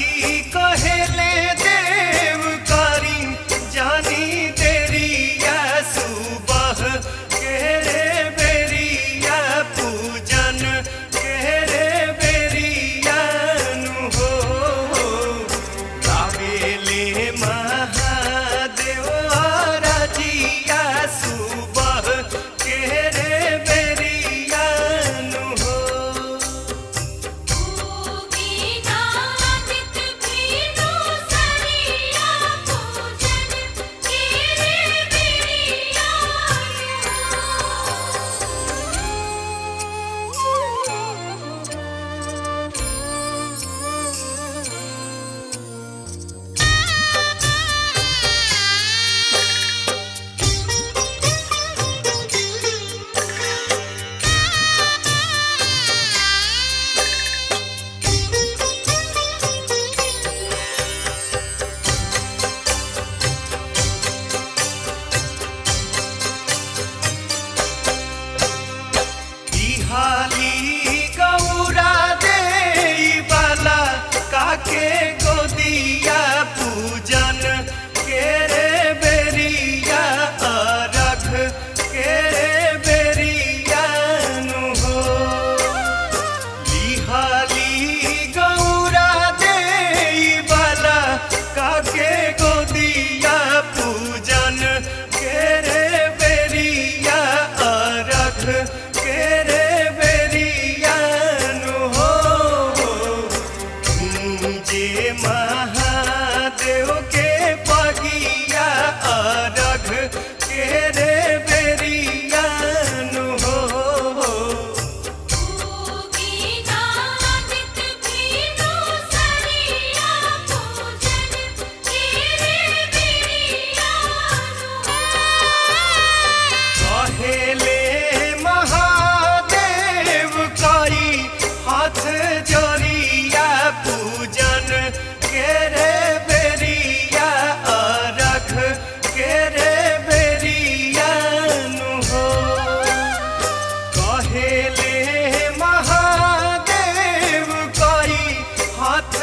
कहेले देव करी जानी देरिया सुबह के रे बेरिया पूजन के रे बेरिया नु हो गावेले महादेव राजिया सुबह के रे बेरिया नु हो। के गोदिया पूजन के रे बेरिया रख के रे बेरिया नु हो लिहाली गौरा दे बाला काके गोदिया पूजन के रे बेरिया रख के रे बेरिया नु हो जे महादेव के पगिया अरघ के रे बेरिया नु हो। कहेले महादेव कई हाथ जोड़िया पूजन के रे बेरिया रख के रे बेरिया नु हो कहेले महादेव कई हाथ